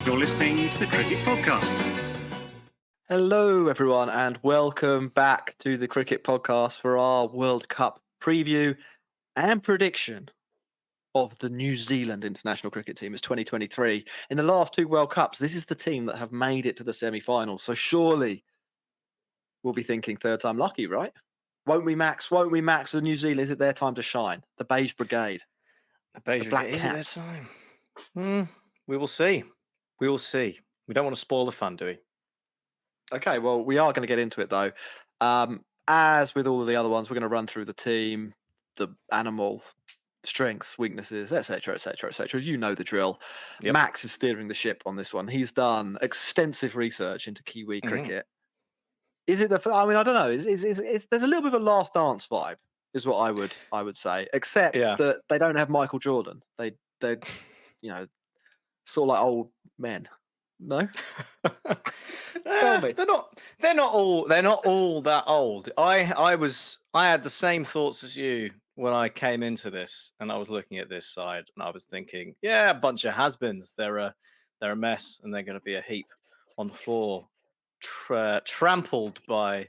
You're listening to the Cricket Podcast. Hello, everyone, and welcome back to the Cricket Podcast for our World Cup preview and prediction of the New Zealand international cricket team as 2023. In the last two World Cups, this is the team that have made it to the semi-finals. So surely we'll be thinking third time lucky, right? Won't we, Max? Won't we, Max? The New Zealand, is it their time to shine? The Beige Brigade. The Beige Brigade, is it their time? We will see. We will see. We don't want to spoil the fun, do we? Okay, well, we are going to get into it, though. As with all of the other ones, we're going to run through the team, the animal, strengths, weaknesses, etc., etc., etc. You know the drill. Yep. Max is steering the ship on this one. He's done extensive research into Kiwi cricket. Is it the? I mean, I don't know. There's a little bit of a Last Dance vibe, is what I would say. Except that they don't have Michael Jordan. They're sort of like old men. No. Tell me. They're not all that old. I had the same thoughts as you when I came into this, and I was looking at this side, and I was thinking, yeah, a bunch of has-beens. They're a mess, and they're going to be a heap on the floor, trampled by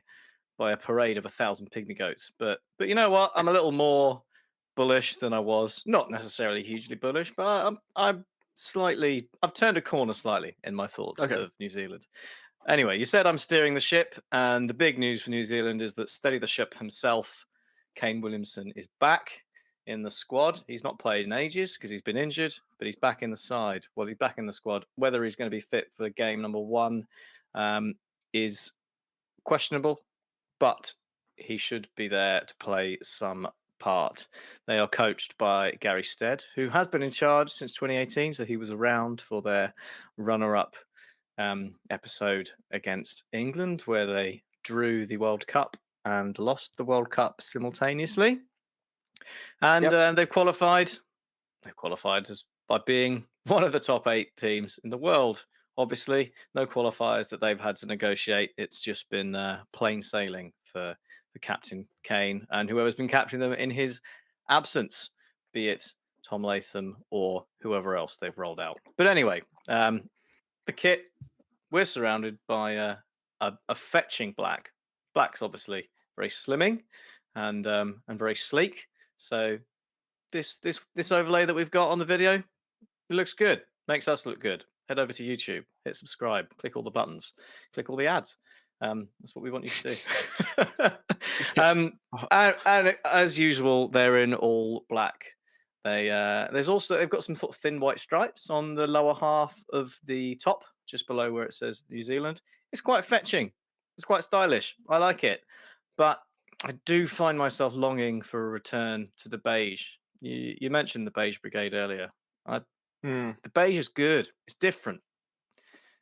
a parade of 1,000 pygmy goats. But you know what? I'm a little more bullish than I was. Not necessarily hugely bullish, but I've turned a corner slightly in my thoughts of New Zealand. Anyway, you said I'm steering the ship, and the big news for New Zealand is that steady the ship himself, Kane Williamson, is back in the squad. He's not played in ages because he's been injured, but he's back in the side. Well, he's back in the squad. Whether he's going to be fit for game number one is questionable, but he should be there to play some part. They are coached by Gary Stead, who has been in charge since 2018, so he was around for their runner-up episode against England, where they drew the World Cup and lost the World Cup simultaneously. And they've qualified. They've qualified by being one of the top 8 teams in the world. Obviously, no qualifiers that they've had to negotiate. It's just been plain sailing for Captain Kane and whoever's been captaining them in his absence, be it Tom Latham or whoever else they've rolled out. But anyway, the kit, we're surrounded by a fetching black. Black's obviously very slimming and very sleek. So this overlay that we've got on the video, it looks good. Makes us look good. Head over to YouTube, hit subscribe, click all the buttons, click all the ads. That's what we want you to do. And as usual, they're in all black. They've got some sort of thin white stripes on the lower half of the top, just below where it says New Zealand. It's quite fetching. It's quite stylish. I like it. But I do find myself longing for a return to the beige. You mentioned the Beige Brigade earlier. The beige is good. It's different.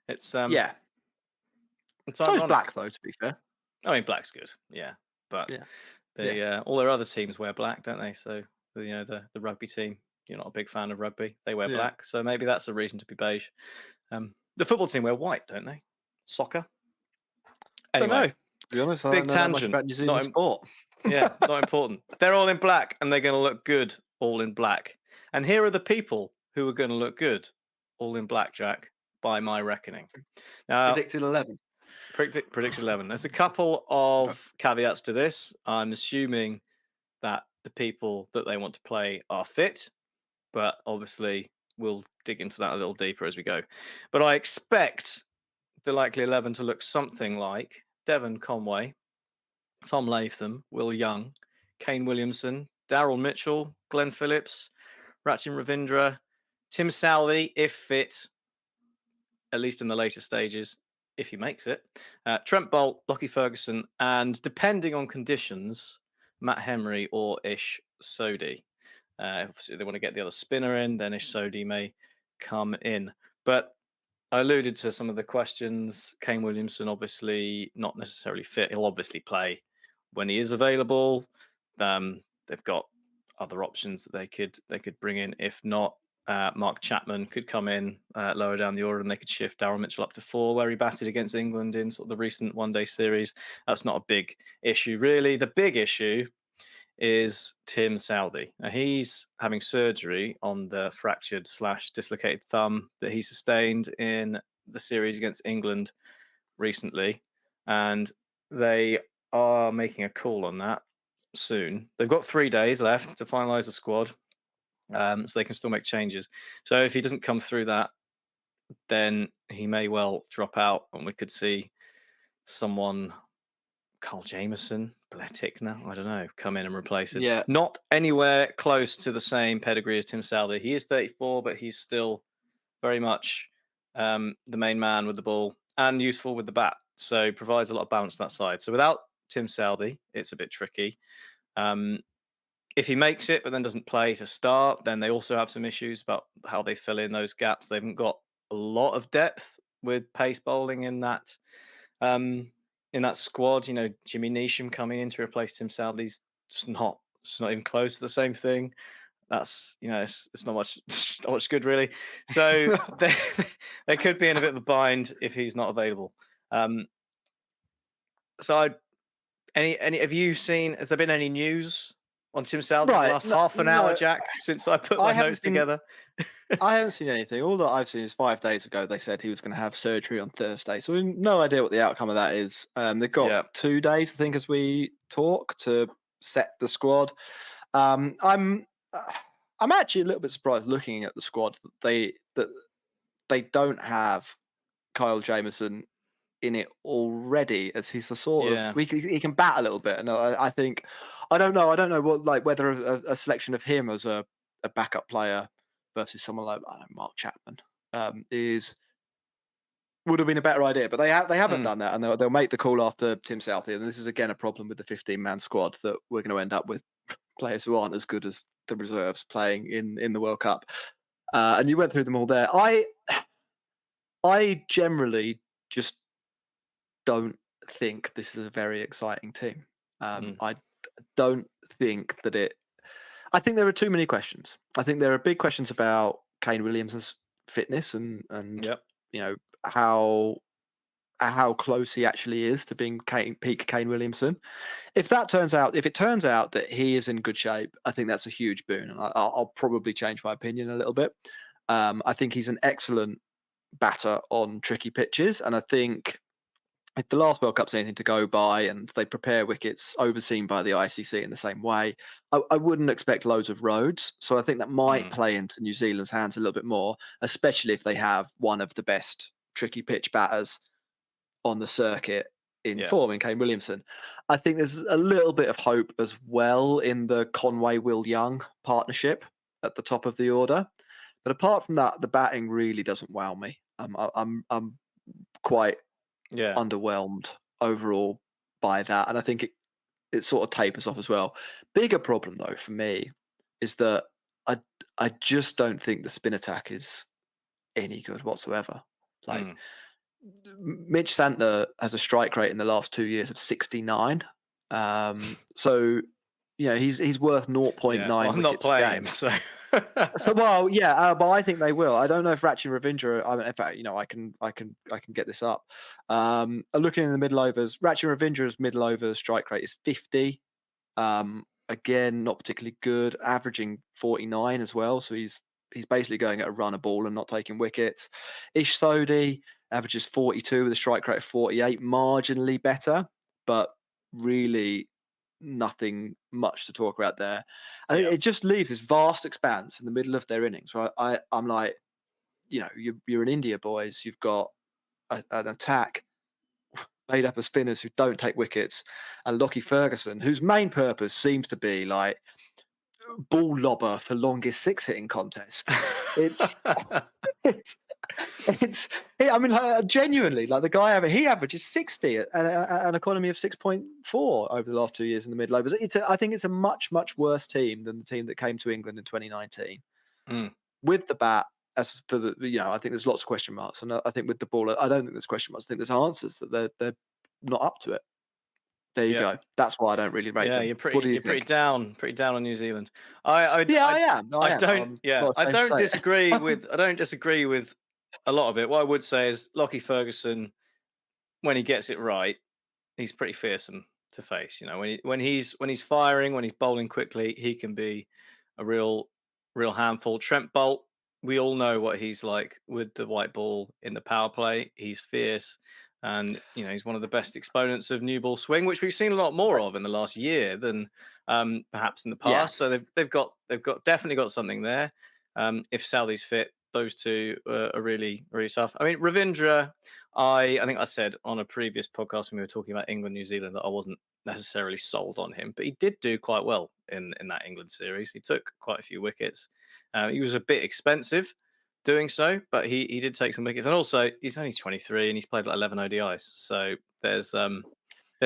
It's It's so is black, though, to be fair. I mean, black's good, yeah. But all their other teams wear black, don't they? So the rugby team, you're not a big fan of rugby. They wear black, so maybe that's a reason to be beige. The football team wear white, don't they? Soccer. Anyway, don't know. To be honest, big I don't know tangent. much about New Zealand sport. Not important. They're all in black, and they're going to look good all in black. And here are the people who are going to look good all in black, Jack, by my reckoning. Now, Predicted 11. Prediction 11. There's a couple of caveats to this. I'm assuming that the people that they want to play are fit, but obviously we'll dig into that a little deeper as we go. But I expect the likely 11 to look something like Devon Conway, Tom Latham, Will Young, Kane Williamson, Daryl Mitchell, Glenn Phillips, Rachin Ravindra, Tim Southey, if fit, at least in the later stages, if he makes it, Trent Bolt, Lockie Ferguson, and depending on conditions, Matt Henry or Ish Sodhi. Obviously, they want to get the other spinner in, then Ish Sodhi may come in. But I alluded to some of the questions. Kane Williamson, obviously not necessarily fit. He'll obviously play when he is available. They've got other options that they could bring in. If not, Mark Chapman could come in lower down the order, and they could shift Daryl Mitchell up to 4, where he batted against England in sort of the recent one-day series. That's not a big issue, really. The big issue is Tim Southey. Now, he's having surgery on the fractured/dislocated thumb that he sustained in the series against England recently, and they are making a call on that soon. They've got 3 days left to finalise the squad, so they can still make changes. So if he doesn't come through that, then he may well drop out, and we could see someone, Carl Jameson, Blair Tickner, I don't know, come in and replace it. Yeah. Not anywhere close to the same pedigree as Tim Southey. He is 34, but he's still very much the main man with the ball and useful with the bat. So provides a lot of balance on that side. So without Tim Southey, it's a bit tricky. If he makes it, but then doesn't play to start, then they also have some issues about how they fill in those gaps. They haven't got a lot of depth with pace bowling in that squad. You know, Jimmy Neesham coming in to replace Tim Southey's just not even close to the same thing. That's, you know, it's not much it's not much good really. So they could be in a bit of a bind if he's not available. So have you seen? Has there been any news on Tim Southey in the last half an hour, Jack, since I put my notes together? I haven't seen anything. All that I've seen is 5 days ago they said he was going to have surgery on Thursday. So we have no idea what the outcome of that is. They've got 2 days, I think, as we talk to set the squad. I'm actually a little bit surprised looking at the squad that they don't have Kyle Jameson in it already, as he's the sort of he can bat a little bit, and I think I don't know what whether a selection of him as a backup player versus someone like Mark Chapman would have been a better idea, but they haven't done that, and they'll make the call after Tim Southey, and this is again a problem with the 15-man squad, that we're going to end up with players who aren't as good as the reserves playing in the World Cup. And you went through them all there. I generally just don't think this is a very exciting team. I don't think that I think there are too many questions. I think there are big questions about Kane Williamson's fitness and you know how close he actually is to being peak Kane Williamson. If it turns out that he is in good shape, I think that's a huge boon, and I'll probably change my opinion a little bit. I think he's an excellent batter on tricky pitches, and I think if the last World Cup's anything to go by and they prepare wickets overseen by the ICC in the same way, I wouldn't expect loads of roads. So I think that might play into New Zealand's hands a little bit more, especially if they have one of the best tricky pitch batters on the circuit in form in Kane Williamson. I think there's a little bit of hope as well in the Conway-Will Young partnership at the top of the order. But apart from that, the batting really doesn't wow me. I'm quite underwhelmed overall by that, and I think it sort of tapers off as well. Bigger problem though for me is that I just don't think the spin attack is any good whatsoever. Like Mitch Santner has a strike rate in the last 2 years of 69. So you know he's worth 0.9. Well, I'm not playing him, so. So well, yeah, but I think they will. I don't know if Rachin Ravindra. I mean, in fact, you know, I can get this up. Looking in the middle overs, Rachin Ravindra's middle overs strike rate is 50. Again, not particularly good, averaging 49 as well. So he's basically going at a run a ball and not taking wickets. Ish Sodhi averages 42 with a strike rate of 48, marginally better, but really nothing much to talk about there. And it just leaves this vast expanse in the middle of their innings where I'm like, you know, you're in India, boys. You've got an attack made up of spinners who don't take wickets, and Lockie Ferguson, whose main purpose seems to be like ball lobber for longest six hitting contest. I mean, genuinely, like the guy he averages 60 at an economy of 6.4 over the last 2 years in the mid overs. I think it's a much worse team than the team that came to England in 2019 with the bat. As for the, you know, I think there's lots of question marks, and I think with the ball, I don't think there's question marks. I think there's answers that they're not up to it. There you go. That's why I don't really rate them. You're pretty down on New Zealand. I am. I don't disagree with a lot of it. What I would say is Lockie Ferguson, when he gets it right, he's pretty fearsome. to face. When he's firing, when he's bowling quickly, he can be a real handful. Trent Bolt, we all know what he's like with the white ball in the power play. He's fierce, and he's one of the best exponents of new ball swing, which we've seen a lot more of in the last year than perhaps in the Yeah. past. So they've got definitely got something there. If Southey's fit, those two are really tough. I mean, Ravindra, I think I said on a previous podcast when we were talking about England, New Zealand, that I wasn't necessarily sold on him, but he did do quite well in that England series. He took quite a few wickets. He was a bit expensive doing so, but he did take some wickets. And also, he's only 23 and he's played like 11 ODIs. So there's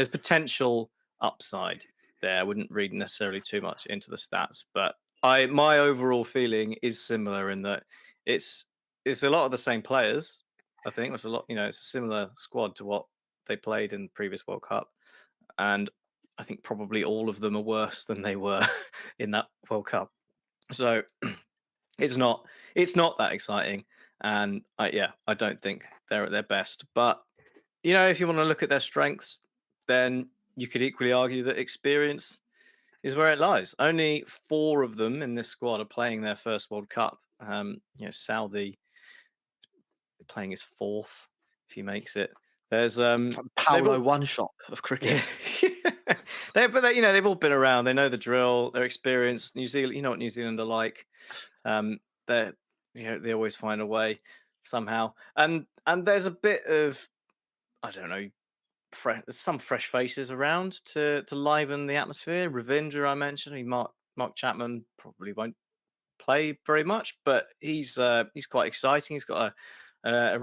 potential upside there. I wouldn't read necessarily too much into the stats, but my overall feeling is similar in that it's a lot of the same players. I think it's a lot, it's a similar squad to what they played in the previous World Cup. And I think probably all of them are worse than they were in that World Cup. So it's not that exciting. And I don't think they're at their best. But if you want to look at their strengths, then you could equally argue that experience is where it lies. Only 4 of them in this squad are playing their first World Cup. Southey playing his 4th if he makes it. There's Paolo one shot of cricket. They've all been around. They know the drill. They're experienced. New Zealand, you know what New Zealand are like. They always find a way somehow. And there's a bit of, I don't know, some fresh faces around to liven the atmosphere. Ravindra, I mentioned. I mean, Mark Chapman probably won't play very much, but he's quite exciting. He's got a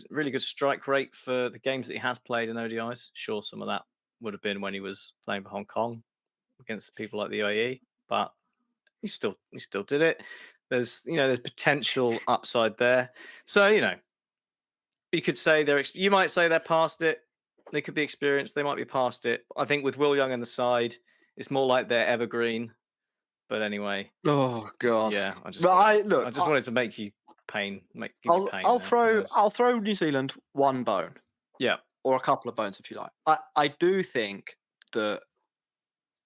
really good strike rate for the games that he has played in ODIs. Sure, some of that would have been when he was playing for Hong Kong against people like the UAE, but he still did it. There's potential upside there. So you could say you might say they're past it. They could be experienced. They might be past it. I think with Will Young in the side, it's more like they're evergreen. But anyway. Oh God. Yeah, I just wanted to make you pain. I'll throw New Zealand one bone. Yeah. Or a couple of bones if you like. I do think that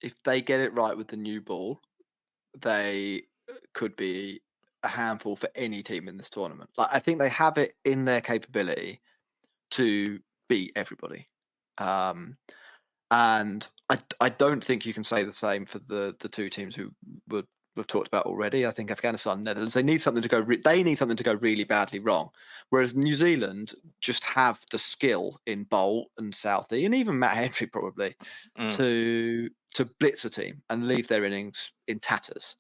if they get it right with the new ball, they could be a handful for any team in this tournament. Like I think they have it in their capability to beat everybody. And I don't think you can say the same for the 2 teams who we've talked about already. I think Afghanistan and Netherlands, they need something to go really badly wrong. Whereas New Zealand just have the skill in Bolt and Southey and even Matt Henry probably to blitz a team and leave their innings in tatters.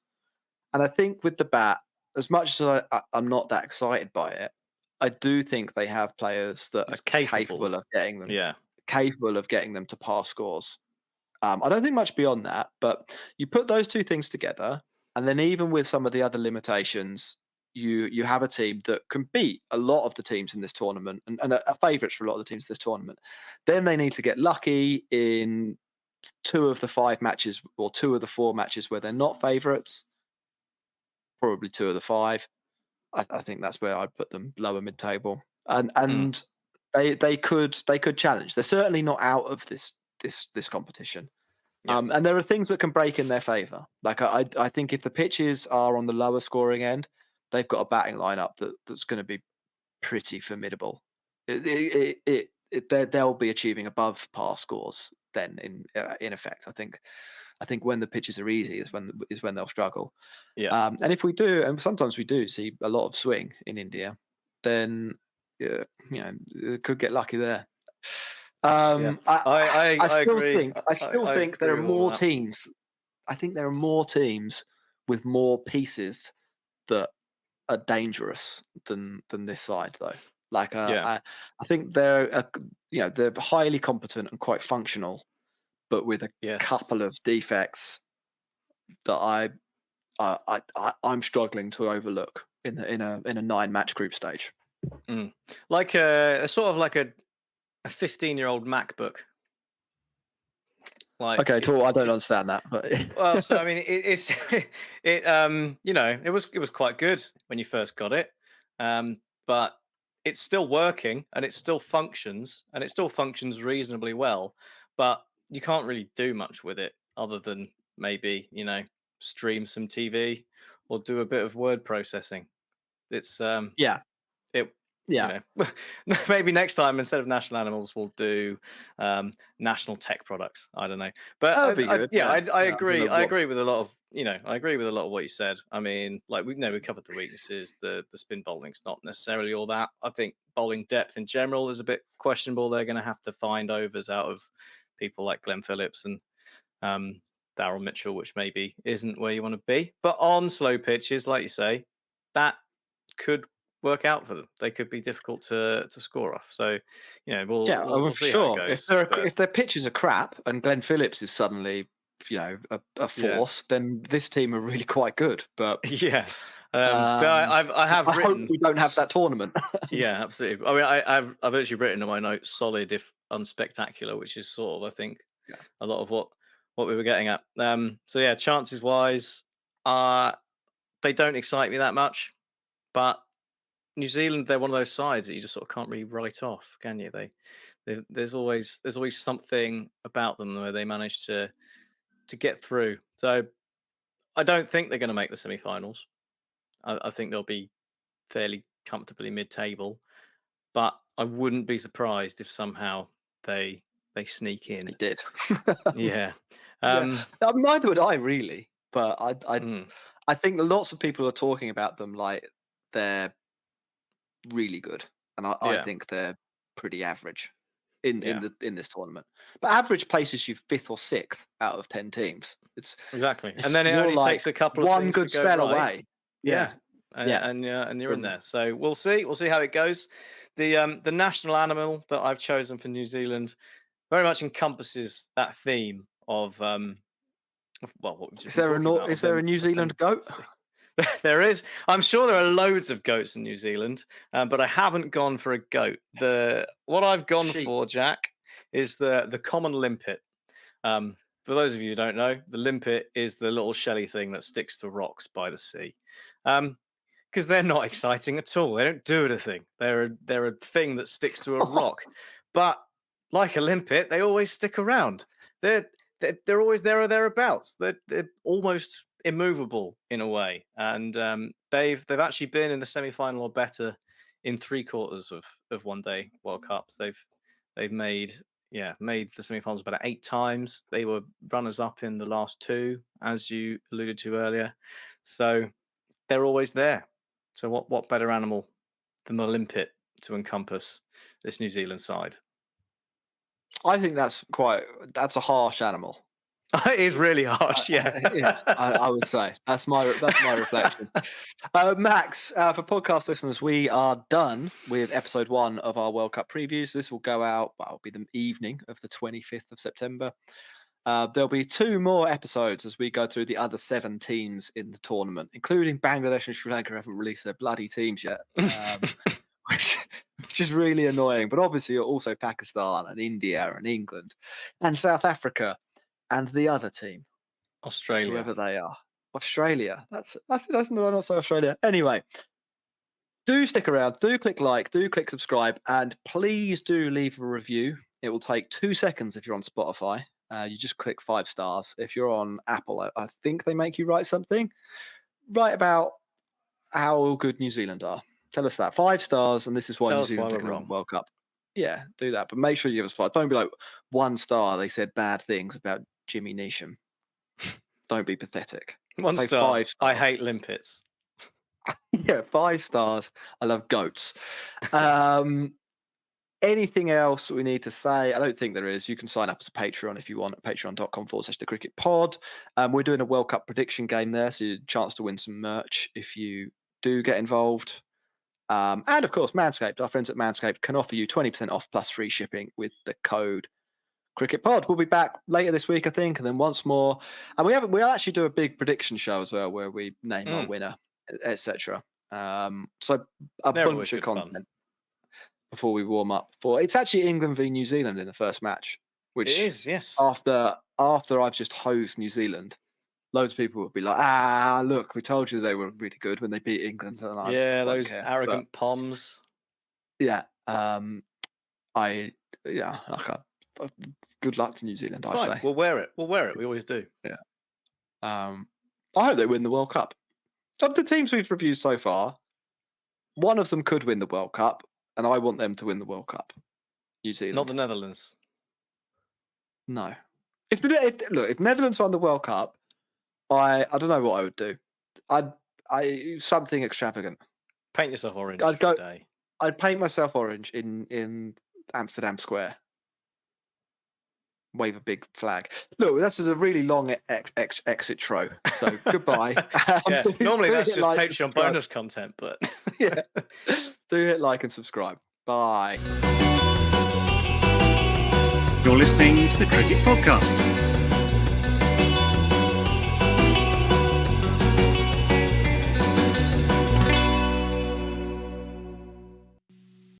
And I think with the bat, as much as I'm not that excited by it, I do think they have players that are capable of getting them. Yeah. Capable of getting them to pass scores. I don't think much beyond that, but you put those 2 things together, and then even with some of the other limitations, you have a team that can beat a lot of the teams in this tournament and are favourites for a lot of the teams in this tournament. Then they need to get lucky in 2 of the 5 matches or 2 of the 4 matches where they're not favourites. Probably 2 of the 5. I think that's where I'd put them lower mid-table, and they could challenge. They're certainly not out of this competition. Yeah. And there are things that can break in their favour. Like I think if the pitches are on the lower scoring end, they've got a batting lineup that's going to be pretty formidable. They'll be achieving above par scores then in effect. I think when the pitches are easy is when they'll struggle. Yeah. And if we do, and sometimes we do see a lot of swing in India, then it could get lucky there. I still think there are more teams. I think there are more teams with more pieces that are dangerous than this side, though. Like I think they're highly competent and quite functional, but with a couple of defects that I'm struggling to overlook in a 9-match group stage. Like a sort of like a 15-year-old MacBook. Like, okay, Tor, I don't understand that, but well, so I mean, it was quite good when you first got it, but it's still working and it still functions reasonably well. But you can't really do much with it other than maybe stream some TV or do a bit of word processing. It's Yeah, it yeah, maybe next time instead of national animals we'll do national tech products. I don't know, but that would be good. yeah, I Yeah, I don't agree. know I what. agree with a lot of I agree with a lot of what you said. I mean, like we covered the weaknesses. The spin bowling's not necessarily all that. I think bowling depth in general is a bit questionable. They're going to have to find overs out of people like Glenn Phillips and um, Daryl Mitchell, which maybe isn't where you want to be. But on slow pitches, like you say, that could work out for them. They could be difficult to score off. So, Yeah, I mean, we'll for see how it sure. goes. But If their pitches are crap and Glenn Phillips is suddenly, a yeah, force, then this team are really quite good. But yeah. But um, I have I hope written. we don't have that tournament. Yeah, absolutely. I mean, I've actually written in my notes solid if unspectacular, which is sort of I think Yeah. a lot of what we were getting at. So yeah, chances wise, they don't excite me that much, but New Zealand, they're one of those sides that you just sort of can't really write off, can you? There's always something about them where they manage to get through. So I don't think they're going to make the semi-finals. I think they'll be fairly comfortably mid-table, but I wouldn't be surprised if somehow they they sneak They in. did. Yeah. Yeah, Um. neither would I really, but mm, I think lots of people are talking about them like they're really good, and I yeah. think they're pretty average Yeah. in this tournament. But average places you fifth or sixth out of 10 teams. Exactly. And It's then it you're only like takes a couple of one things to good go spell right. away. Yeah. Yeah, yeah. And you're in From there. So we'll see. We'll see how it goes. The national animal that I've chosen for New Zealand very much encompasses that theme well, what we've just been talking about is there a New of them. Zealand goat? There is. I'm sure there are loads of goats in New Zealand, but I haven't gone for a goat. The what I've gone Sheep. for, Jack, is the common limpet. For those of you who don't know, the limpet is the little shelly thing that sticks to rocks by the sea. Because they're not exciting at all. They don't do anything. They're a thing that sticks to a rock. But like a limpet, they always stick around. They're always there or thereabouts. They're almost immovable in a way. And they've actually been in the semi final or better in three quarters of one day World Cups. They've made the semi-finals about 8 times. They were runners up in the last two, as you alluded to earlier. So they're always there. So what better animal than the limpet to encompass this New Zealand side? I think that's a harsh animal. It is really harsh, yeah. Yeah, I would say that's my reflection. Max, for podcast listeners, we are done with episode 1 of our World Cup previews. This will go out. Well, it'll be the evening of the 25th of September. There'll be 2 more episodes as we go through the other 7 teams in the tournament, including Bangladesh and Sri Lanka haven't released their bloody teams yet, which is really annoying. But obviously, also Pakistan and India and England and South Africa and the other team, Australia. whoever they are. Australia. That's not so Australia. Anyway, do stick around. Do click like. Do click subscribe, and please do leave a review. It will take 2 seconds if you're on Spotify. You just click 5 stars. If you're on Apple, I think they make you write something. Write about how good New Zealand are. Tell us that 5 stars, and this is why Tell New us why Zealand we're are going to win wrong. the World Cup. Yeah, do that, but make sure you give us 5. Don't be like 1 star. They said bad things about Jimmy Neesham. Don't be pathetic. 1 Say star. 5 I stars. hate limpets. Yeah, 5 stars. I love goats. Anything else we need to say? I don't think there is. You can sign up as a Patreon if you want at patreon.com/the cricket pod. We're doing a World Cup prediction game there, so a chance to win some merch if you do get involved. And of course, Manscaped, our friends at Manscaped, can offer you 20% off plus free shipping with the code Cricket Pod. We'll be back later this week, I think, and then once more. And we'll actually do a big prediction show as well, where we name our winner, etc. So a They're always bunch of good fun. content before we warm up. For it's actually England v New Zealand in the first match, It which is, yes. after I've just hosed New Zealand, loads of people will be like, look, we told you they were really good when they beat England, and I Yeah, won't those care. arrogant poms. But yeah, I like good luck to New Zealand, I Fine, say. we'll wear it. We'll wear it. We always do. I hope they win the World Cup. Of the teams we've reviewed so far, one of them could win the World Cup, and I want them to win the World Cup. New Zealand. Not the Netherlands. No. If Netherlands won the World Cup, I don't know what I would do. I'd something extravagant. Paint yourself orange. I'd go- Today. I'd paint myself orange in Amsterdam Square. Wave a big flag. Look, this is a really long exit tro. So goodbye. Yeah, normally that's just like, Patreon subscribe. bonus content, but Yeah. Do hit like and subscribe. Bye. You're listening to the Cricket Podcast.